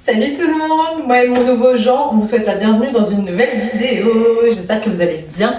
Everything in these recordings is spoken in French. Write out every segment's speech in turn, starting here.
Salut tout le monde, moi et mon nouveau Jean, on vous souhaite la bienvenue dans une nouvelle vidéo. J'espère que vous allez bien.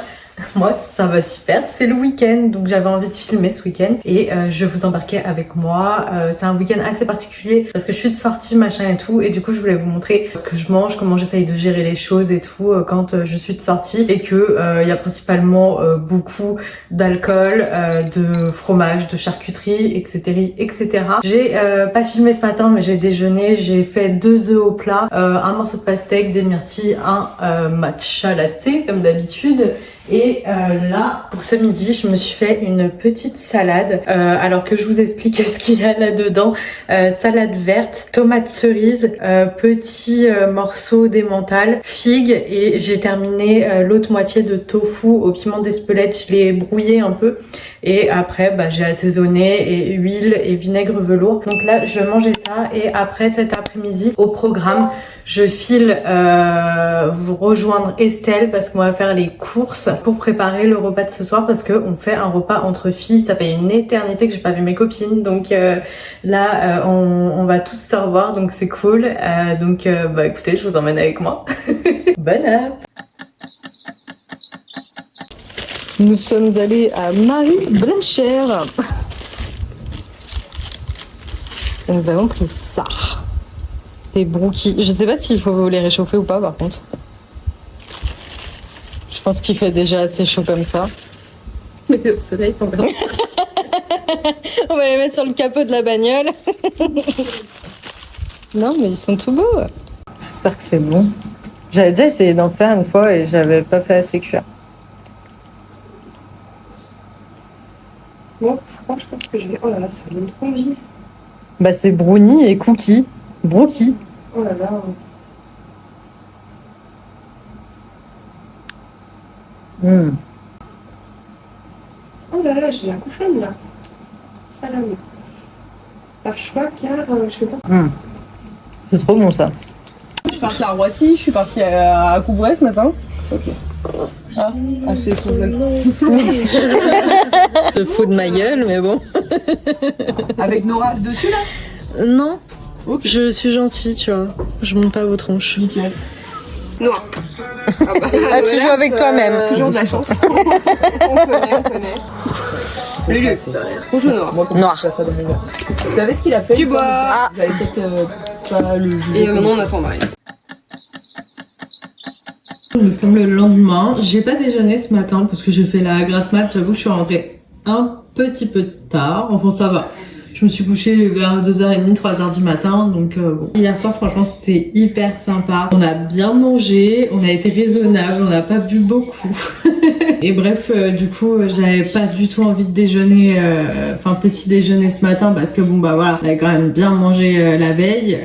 Moi ça va super, c'est le week-end donc j'avais envie de filmer ce week-end et je vais vous embarquer avec moi. C'est un week-end assez particulier parce que je suis de sortie machin et tout et du coup je voulais vous montrer ce que je mange, comment j'essaye de gérer les choses et tout quand je suis de sortie et que il y a principalement beaucoup d'alcool, de fromage, de charcuterie, etc. J'ai pas filmé ce matin mais j'ai déjeuné, j'ai fait 2 œufs au plat, un morceau de pastèque, des myrtilles, un matcha latte comme d'habitude. Et là, pour ce midi, je me suis fait une petite salade. Alors que je vous explique ce qu'il y a là-dedans. Salade verte, tomate cerise, petit morceau d'emmental, figue et j'ai terminé l'autre moitié de tofu au piment d'Espelette. Je l'ai brouillé un peu et après j'ai assaisonné et huile et vinaigre velours. Donc là, je vais manger ça et après cet après-midi, au programme, je file vous rejoindre Estelle parce qu'on va faire les courses pour préparer le repas de ce soir parce qu'on fait un repas entre filles. Ça fait une éternité que j'ai pas vu mes copines donc là on va tous se revoir donc c'est cool. Donc écoutez, je vous emmène avec moi. Bonne app. Nous sommes allés à Marie Blachère. Et nous avons pris ça. Des brookies. Je sais pas s'il faut les réchauffer ou pas par contre. Je pense qu'il fait déjà assez chaud comme ça. Mais le soleil tombe. On va les mettre sur le capot de la bagnole. Non mais ils sont tout beaux. J'espère que c'est bon. J'avais déjà essayé d'en faire une fois et j'avais pas fait assez cuire. Bon, je pense que je vais... Oh là là, ça donne trop envie. Bah c'est brownie et cookie. Brookie. Oh là là. Oh là là, j'ai la couffaine là. Salame. Par choix, car je sais pas. C'est trop bon ça. Je suis partie à Roissy, je suis partie à Coubray ce matin. Ok. Ah, elle fait son vlog. Je te fous de ma gueule, mais bon. Avec Nora dessus là? Non, Ok. je suis gentille, tu vois. Je monte pas vos tronches. Nickel. Noir. Ah, tu joues avec toi-même. Toujours de la chance. on connaît. Lulu, rouge ou noir? Noir. Vous savez ce qu'il a fait? Tu bois. Ah. Vous avez peut-être pas le jus. Et maintenant on attend Marie. Nous sommes le lendemain. J'ai pas déjeuné ce matin parce que j'ai fait la grasse mat. J'avoue que je suis rentrée un petit peu tard. Enfin, ça va. Je me suis couchée vers 2h30, 3h du matin, donc bon. Hier soir, franchement, c'était hyper sympa. On a bien mangé, on a été raisonnable, on n'a pas bu beaucoup. Et bref, du coup, j'avais pas du tout envie de déjeuner, petit déjeuner ce matin parce que bon, voilà, on avait quand même bien mangé la veille.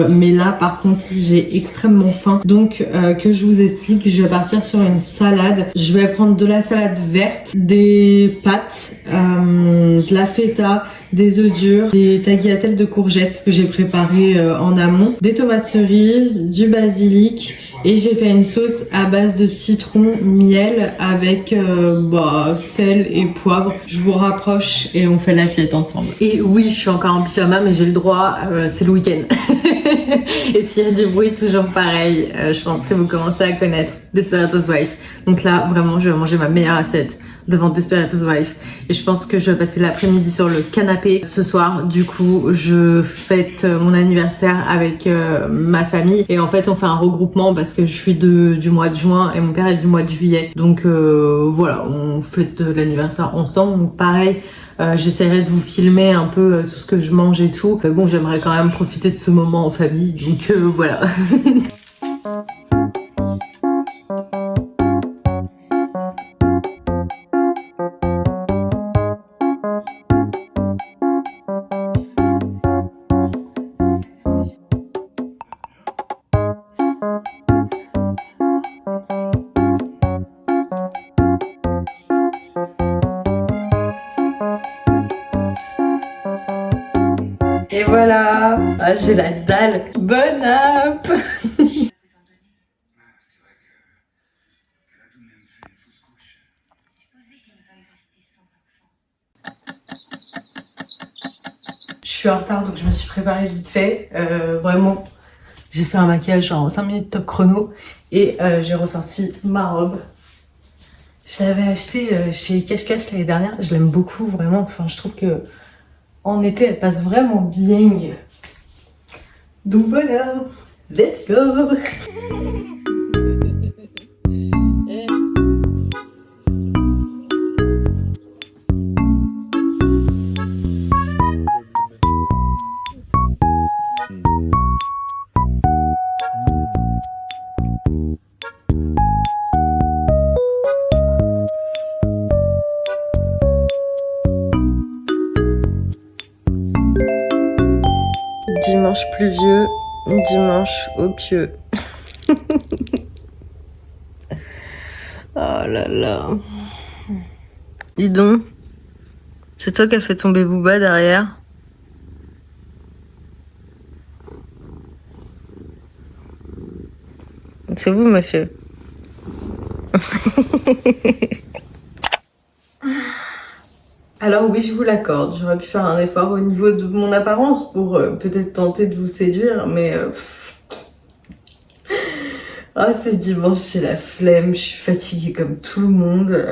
Mais là, par contre, j'ai extrêmement faim. Donc, que je vous explique, je vais partir sur une salade. Je vais prendre de la salade verte, des pâtes, de la feta, des œufs durs, des tagliatelles de courgettes que j'ai préparées en amont, des tomates cerises, du basilic et j'ai fait une sauce à base de citron, miel avec sel et poivre. Je vous rapproche et on fait l'assiette ensemble. Et oui, je suis encore en pyjama mais j'ai le droit, c'est le week-end. Et s'il y a du bruit, toujours pareil, je pense que vous commencez à connaître Desperate Housewives. Donc là, vraiment, je vais manger ma meilleure assiette devant Desperate Housewives. Et je pense que je vais passer l'après-midi sur le canapé ce soir. Du coup, je fête mon anniversaire avec ma famille. Et en fait, on fait un regroupement parce que je suis du mois de juin et mon père est du mois de juillet. Donc voilà, on fête l'anniversaire ensemble. Donc pareil, j'essaierai de vous filmer un peu tout ce que je mange et tout. Mais bon, j'aimerais quand même profiter de ce moment en famille. Donc voilà. Et voilà, j'ai la dalle. Bonne app. Je suis en retard donc je me suis préparée vite fait. Vraiment, J'ai fait un maquillage en 5 minutes top chrono et j'ai ressorti ma robe. Je l'avais achetée chez Cache Cache l'année dernière. Je l'aime beaucoup, vraiment. Enfin, je trouve que en été, elle passe vraiment bien. Donc voilà, let's go! Dimanche pluvieux, dimanche au pieu. Oh là là. Dis donc, c'est toi qui as fait tomber Booba derrière? C'est vous, monsieur. Alors oui, je vous l'accorde, j'aurais pu faire un effort au niveau de mon apparence pour peut-être tenter de vous séduire, mais... Ah, c'est dimanche, j'ai la flemme, je suis fatiguée comme tout le monde.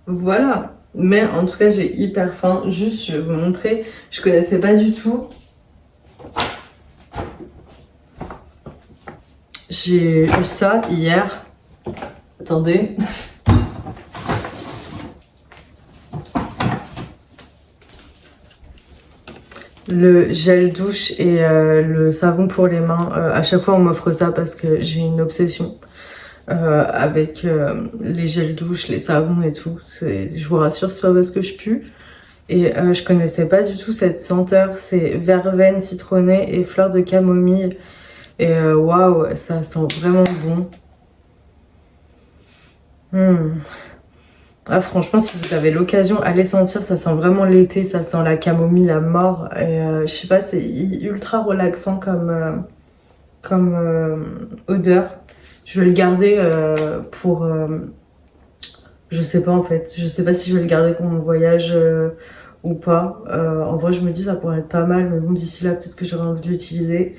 Voilà. Mais en tout cas, j'ai hyper faim. Juste, je vais vous montrer, je connaissais pas du tout. J'ai eu ça hier. Attendez. Le gel douche et le savon pour les mains. À chaque fois, on m'offre ça parce que j'ai une obsession avec les gels douche, les savons et tout. Je vous rassure, c'est pas parce que je pue. Et je connaissais pas du tout cette senteur. C'est verveine citronnée et fleur de camomille. Et waouh, ça sent vraiment bon. Ah, franchement, si vous avez l'occasion, allez sentir, ça sent vraiment l'été, ça sent la camomille à mort. Et je sais pas, c'est ultra relaxant comme odeur. Je vais le garder pour... je sais pas en fait, je sais pas si je vais le garder pour mon voyage ou pas. En vrai, je me dis ça pourrait être pas mal, mais bon, d'ici là, peut-être que j'aurai envie de l'utiliser.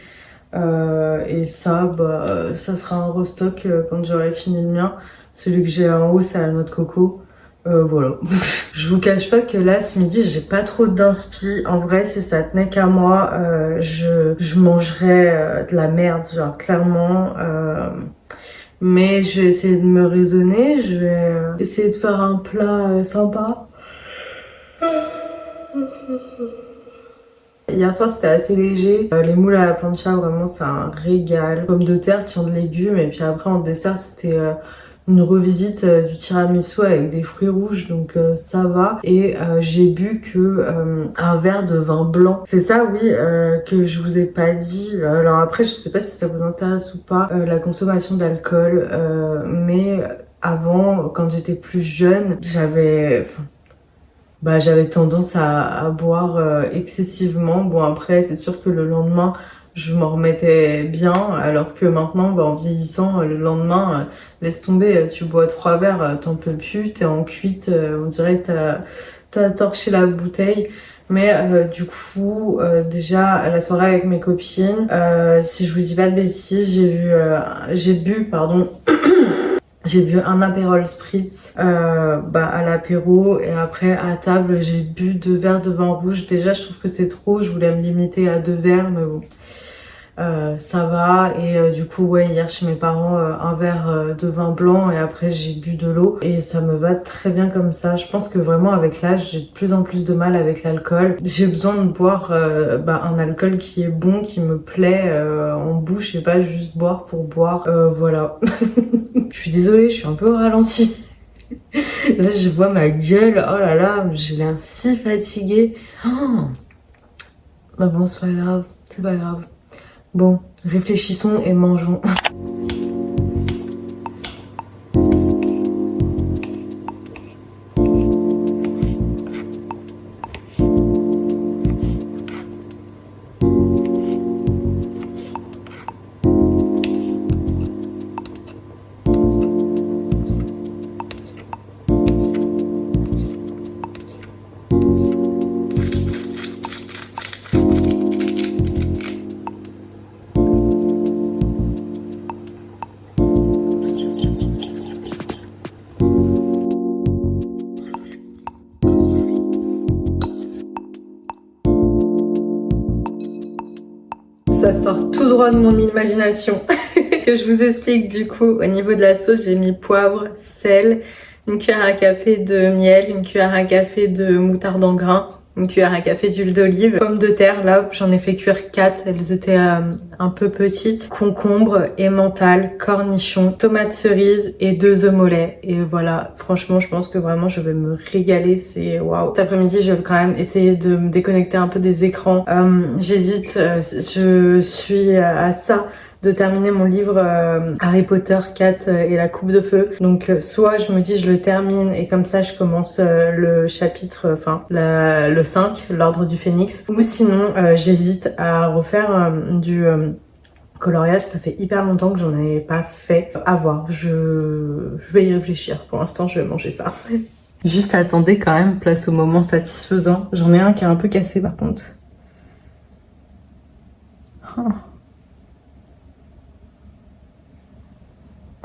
Et ça, bah, ça sera un restock quand j'aurai fini le mien. Celui que j'ai en haut, c'est à la noix de coco. Voilà. Je vous cache pas que là, ce midi, j'ai pas trop d'inspi. En vrai, si ça tenait qu'à moi, je mangerais de la merde, genre clairement. Mais je vais essayer de me raisonner. Je vais essayer de faire un plat sympa. Hier soir, c'était assez léger. Les moules à la plancha, vraiment, c'est un régal. Pommes de terre, tiens de légumes. Et puis après, en dessert, c'était... une revisite du tiramisu avec des fruits rouges, donc ça va. Et j'ai bu que un verre de vin blanc. C'est ça, oui, que je vous ai pas dit. Alors après, je sais pas si ça vous intéresse ou pas, la consommation d'alcool. Mais avant, quand j'étais plus jeune, j'avais tendance à boire excessivement. Bon, après, c'est sûr que le lendemain, je m'en remettais bien, alors que maintenant, en vieillissant, le lendemain, laisse tomber, tu bois 3 verres, t'en peux plus, t'es en cuite, on dirait que t'as torché la bouteille. Mais du coup, déjà, à la soirée avec mes copines, si je vous dis pas de bêtises, j'ai bu un Aperol Spritz à l'apéro, et après à table j'ai bu 2 verres de vin rouge. Déjà je trouve que c'est trop, je voulais me limiter à 2 verres, mais bon, ça va. Et du coup, ouais, hier chez mes parents, un verre de vin blanc, et après j'ai bu de l'eau, et ça me va très bien comme ça. Je pense que vraiment avec l'âge, j'ai de plus en plus de mal avec l'alcool. J'ai besoin de boire un alcool qui est bon, qui me plaît en bouche, et pas juste boire pour boire. Voilà. Je suis désolée, je suis un peu au ralenti. Là, je vois ma gueule. Oh là là, j'ai l'air si fatiguée. Oh. Bah bon, c'est pas grave, c'est pas grave. Bon, réfléchissons et mangeons. Ça sort tout droit de mon imagination. Que je vous explique du coup. Au niveau de la sauce, j'ai mis poivre, sel, une cuillère à café de miel, une cuillère à café de moutarde en grains, une cuillère à café d'huile d'olive, pommes de terre, là j'en ai fait cuire 4, elles étaient un peu petites, concombre, emmental, cornichons, tomates cerises et 2 œufs mollets. Et voilà, franchement je pense que vraiment je vais me régaler, c'est waouh. Cet après-midi je vais quand même essayer de me déconnecter un peu des écrans. J'hésite, je suis à ça de terminer mon livre Harry Potter 4 et la coupe de feu. Donc soit je me dis je le termine et comme ça je commence le chapitre, enfin le 5, l'ordre du phénix. Ou sinon j'hésite à refaire du coloriage, ça fait hyper longtemps que j'en ai pas fait. À voir, je vais y réfléchir. Pour l'instant je vais manger ça. Juste attendez quand même, place au moment satisfaisant. J'en ai un qui est un peu cassé par contre. Oh.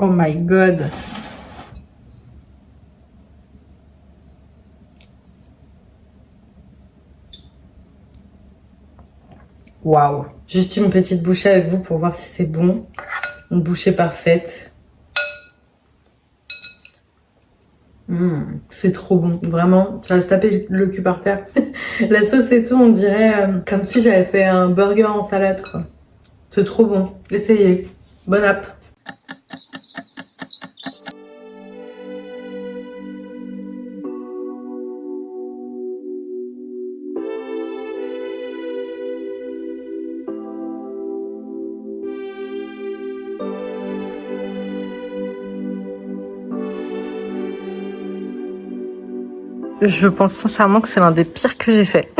Oh my god. Waouh. Juste une petite bouchée avec vous pour voir si c'est bon. Une bouchée parfaite. C'est trop bon. Vraiment, ça va se taper le cul par terre. La sauce et tout, on dirait comme si j'avais fait un burger en salade, quoi. C'est trop bon. Essayez. Bonne app. Je pense sincèrement que c'est l'un des pires que j'ai fait.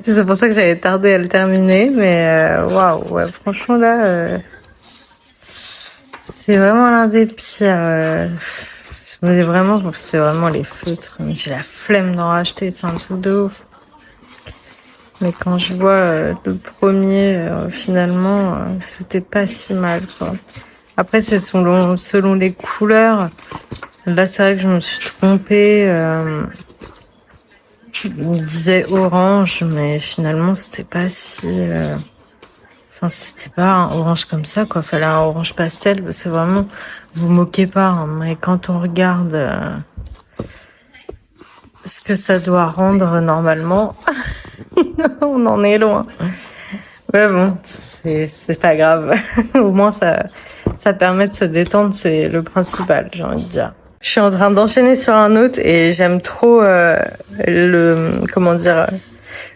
C'est pour ça que j'avais tardé à le terminer, mais waouh, ouais, franchement là, c'est vraiment l'un des pires. Je me dis vraiment, c'est vraiment les feutres. J'ai la flemme d'en racheter, c'est un truc de ouf. Mais quand je vois le premier, finalement, c'était pas si mal, quoi. Après, c'est selon les couleurs. Là, c'est vrai que je me suis trompée. On disait orange, mais finalement, c'était pas si... Enfin, c'était pas un orange comme ça, quoi. Fallait un orange pastel. C'est vraiment... Vous moquez pas, hein, mais quand on regarde ce que ça doit rendre normalement, on en est loin. Mais bon, c'est pas grave. Au moins, ça permet de se détendre, c'est le principal, j'ai envie de dire. Je suis en train d'enchaîner sur un autre et j'aime trop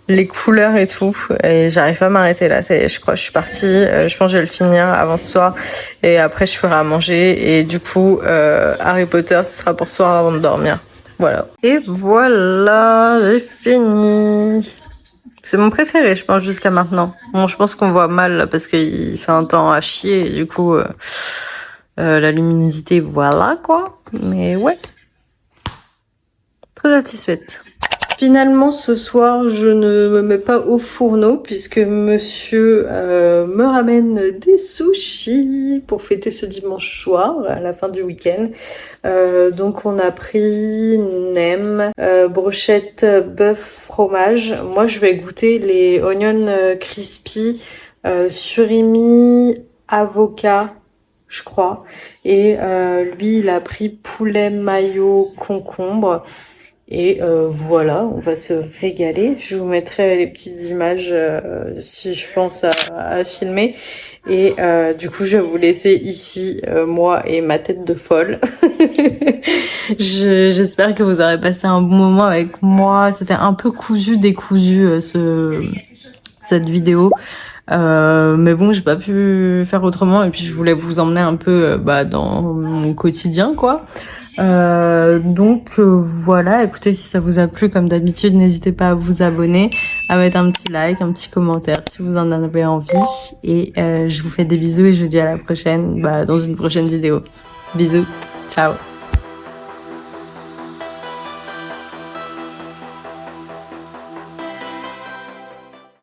les couleurs et tout. Et j'arrive pas à m'arrêter là. Je crois que je suis partie. Je pense que je vais le finir avant ce soir. Et après, je ferai à manger. Et du coup, Harry Potter, ce sera pour ce soir avant de dormir. Voilà. Et voilà, j'ai fini. C'est mon préféré, je pense, jusqu'à maintenant. Bon, je pense qu'on voit mal là, parce qu'il fait un temps à chier. Et du coup... la luminosité, voilà quoi. Mais ouais, très satisfaite. Finalement, ce soir, je ne me mets pas au fourneau puisque monsieur me ramène des sushis pour fêter ce dimanche soir, à la fin du week-end. Donc on a pris nem, brochette bœuf fromage. Moi, je vais goûter les onion crispy, surimi, avocat, je crois. Et lui, il a pris poulet mayo concombre. Et voilà, on va se régaler. Je vous mettrai les petites images si je pense à filmer. Et du coup, je vais vous laisser ici, moi et ma tête de folle. J'espère que vous aurez passé un bon moment avec moi. C'était un peu décousu cette vidéo. Mais bon, j'ai pas pu faire autrement et puis je voulais vous emmener un peu dans mon quotidien, quoi. Donc voilà, écoutez, si ça vous a plu, comme d'habitude, n'hésitez pas à vous abonner, à mettre un petit like, un petit commentaire si vous en avez envie. Et je vous fais des bisous et je vous dis à la prochaine, dans une prochaine vidéo. Bisous, ciao.